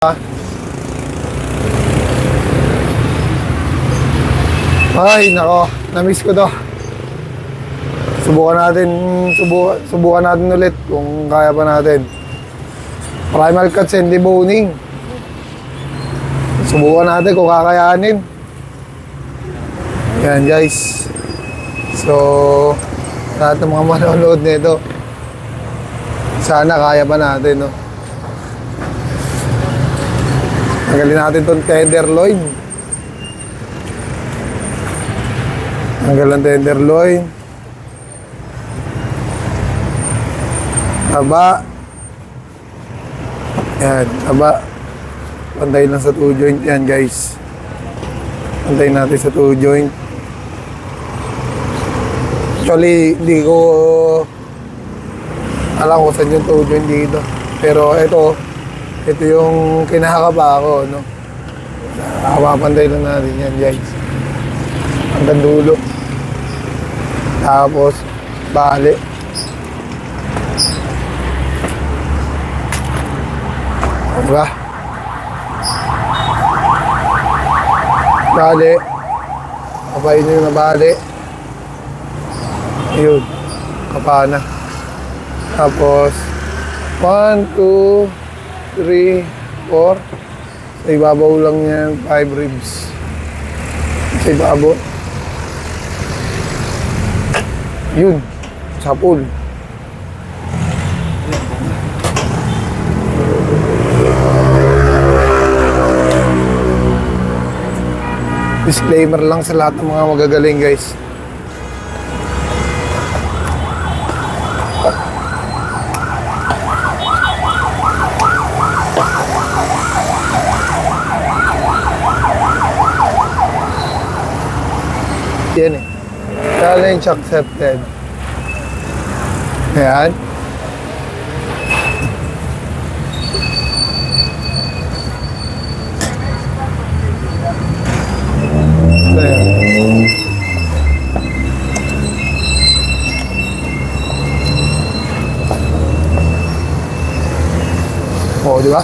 Ay, nako, na-miss ko to. Subukan natin ulit kung kaya pa natin. Primal cuts and deboning. Subukan natin kung kakayanin. Yan guys. So, lahat ng mga manonood nito, sana kaya pa natin, no? Tanggalin natin itong tenderloin. Tanggal ang tenderloin. Taba. Yan, taba. Pantay lang sa 2 joint yan guys. Pantay natin sa 2 joint. Actually, hindi ko alam kung saan yung 2 joint dito. Pero ito yung kinakapa ako, no? Papantay lang natin yan guys. Hanggang dulo. Tapos, bali. Diba? Bali. Kapain nyo na bali. Yun. Kapa na. Tapos, 1, 2, 3, 4. Sa ibabaw lang yan, 5 ribs. Sa ibabaw. Yun. Sa pool. Disclaimer lang sa lahat ng mga magagaling guys. Yan eh. Challenge accepted. Ayan. Ayan. Oo, di ba?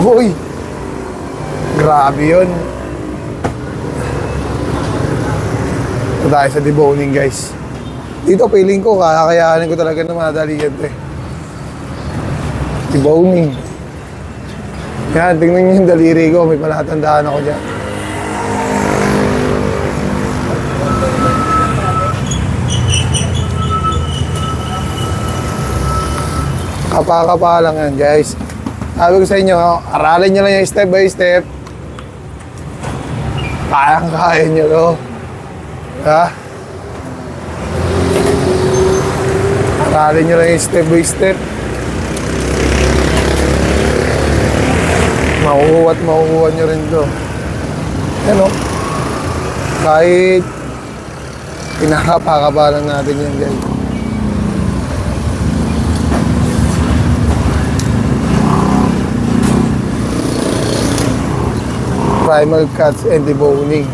Uy! Grabe yun. Ito tayo sa deboning guys. Dito feeling ko kakayanin ko talaga ng madali yan eh. Deboning. Yan, tingnan nyo yung daliri ko. May palatandaan ako dyan. Kapa-kapa lang yan guys. Sabi ko sa inyo, aralin nyo lang yung step by step. Kayang-kaya nyo to. Ha? Aralin nyo lang yung step by step. Makukuha nyo rin to. Yan o. Kahit pinakapa-kapa lang natin yan guys. Primal cuts and deboning.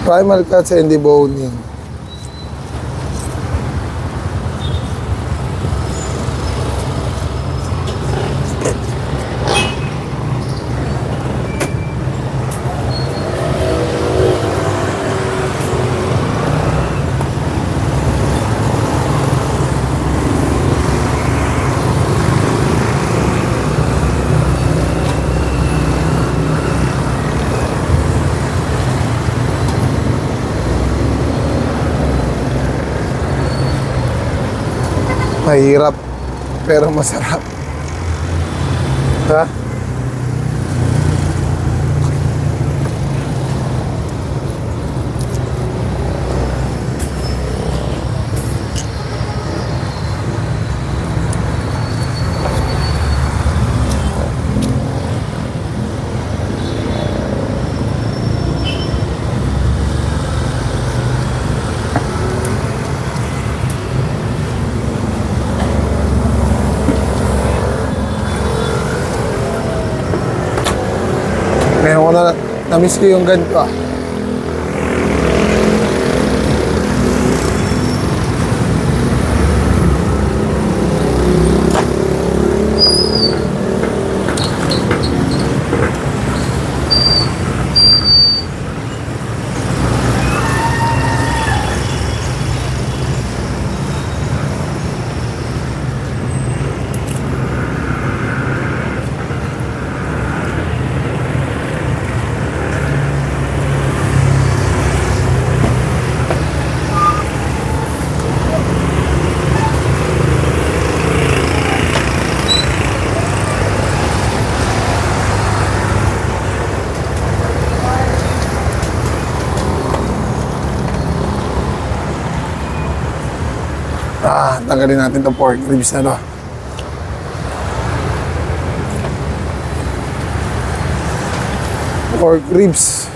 Primal cuts and deboning. Mahirap, pero masarap. Ha? Ewan ko na-miss ko yung ganito ah. Tanggalin natin itong pork ribs na to. Pork ribs.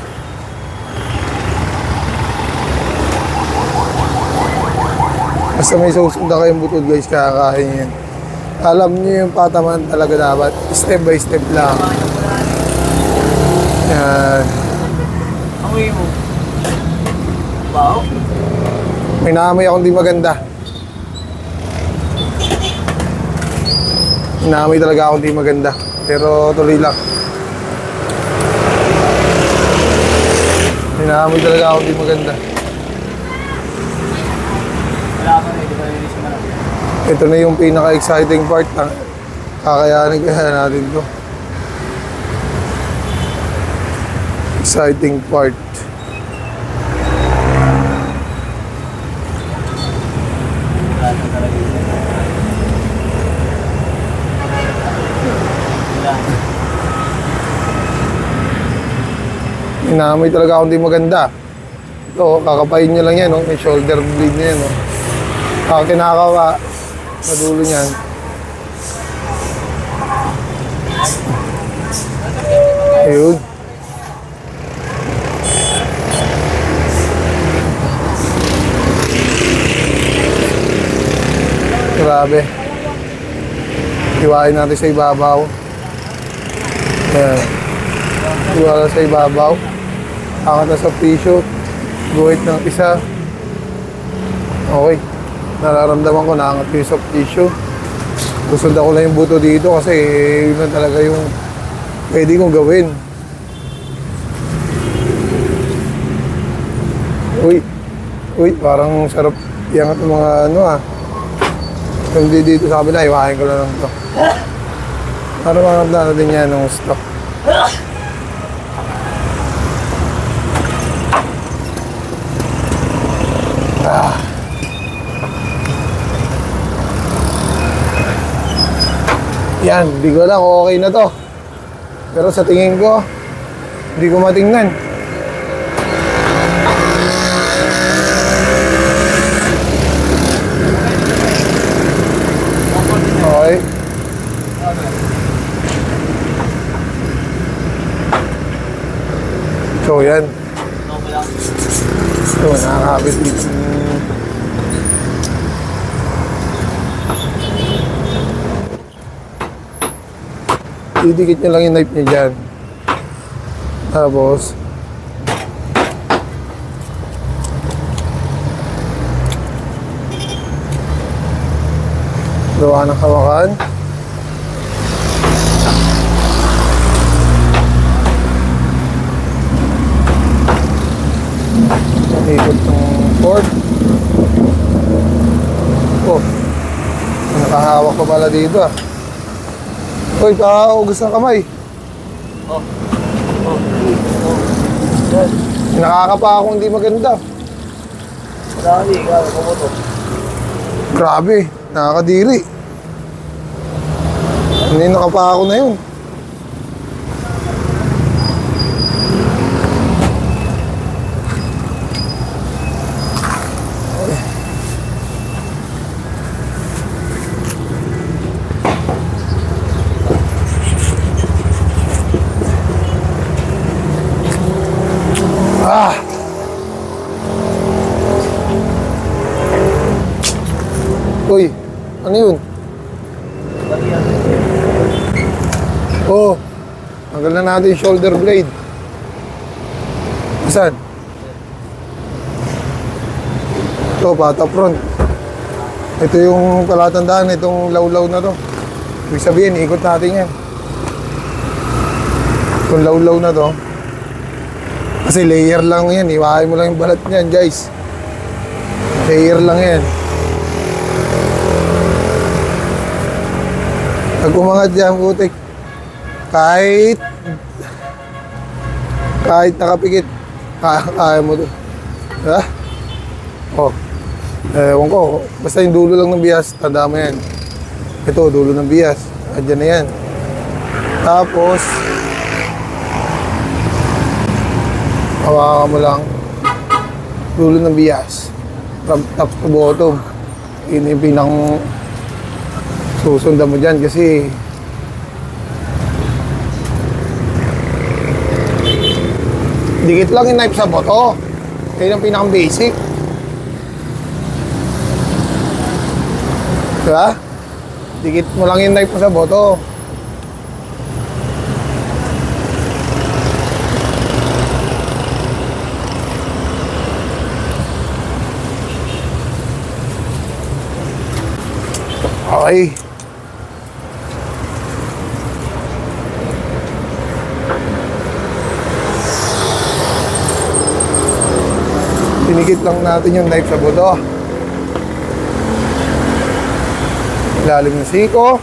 Basta may susunda kayong butod guys, kakakain yan. Alam niyo yung pataman talaga dapat. Step by step lang. Yan. Amoy mo. Wow. May naamoy akong di maganda. Naamoy talaga akong di maganda. Pero tuloy lang. Naamoy talaga akong di maganda. Wala ka na, di ba nilinis mo na? Ito na yung pinaka-exciting part. Kakayanin kaya natin to. Exciting part. Wala na talaga yun. Wala. Inaamoy talaga akong di maganda. Ito, kakapain nyo lang yan, no? May shoulder blade na yan, no? Kinakawa sa dulo niyan. Ayun. Grabe. Iwain natin sa ibabaw. Ayan. Iwala sa ibabaw. Angat na sa tissue. Guhit ng isa. Okay. Nararamdaman ko na angat yung soft tissue. Gusto ko lang yung buto dito kasi yun na talaga yung pwede kong gawin. Uy, parang sarap iangat ng mga ano ah. Kung di dito sa kabila, iwain ko na lang ito. Para maramdaman natin yan ng gusto. Yan, hindi ko lang kung okay na to. Pero sa tingin ko, hindi ko matingnan. Okay. So yan. So nakakabit dito. Didikit nyo lang yung knife nyo dyan. Tapos gawa ng hawakan. Ikot ng fork. Oh, nakahawak ko pala dito ah. Uy, kakaugos ng kamay. Oh. Yan. Nakakapa ako hindi maganda. Dali, ikaw, kumoto. Grabe, nakakadiri. Hindi nakapa ako na yun. Ah! Uy, ano yun? Dali yan. Oh, tanggal na natin yung shoulder blade. Saan? Ito, pata front. Ito yung palatandaan, itong lawlaw na to. Ibig sabihin, ikot natin yan. Itong lawlaw na to. Kasi layer lang yan, iwain mo lang yung balat niyan, guys. Layer lang yan. Pag umangat dyan, putik. Kahit nakapikit, kaya mo to. Ha? Oh. Ewan ko. Basta yung dulo lang ng bias, tanda mo yan. Ito, dulo ng bias. Andyan na yan. Tapos, hawakan mo lang. Dulo ng bias. From top to bottom. Yun yung pinang susundan mo dyan kasi dikit lang yung knife sa boto. Yun ang pinakang basic. Diba? Dikit mo lang yung knife mo sa boto. Okay. Tinikit lang natin yung knife sa buto. Ilalim ng siko.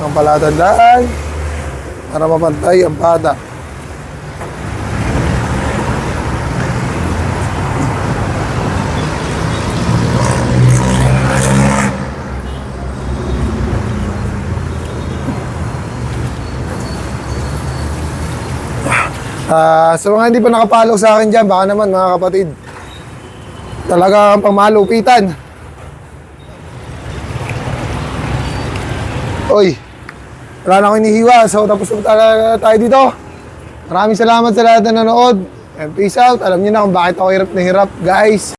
Ang palatandaan. Para mapantay ang pata. Sa mga hindi pa nakapalo sa akin dyan, baka naman mga kapatid, talagang pangmalupitan. Oy, wala na akong inihiwa. So tapos na tayo dito. Maraming salamat sa lahat na nanood. And peace out. Alam niyo na kung bakit ako hirap na hirap, guys.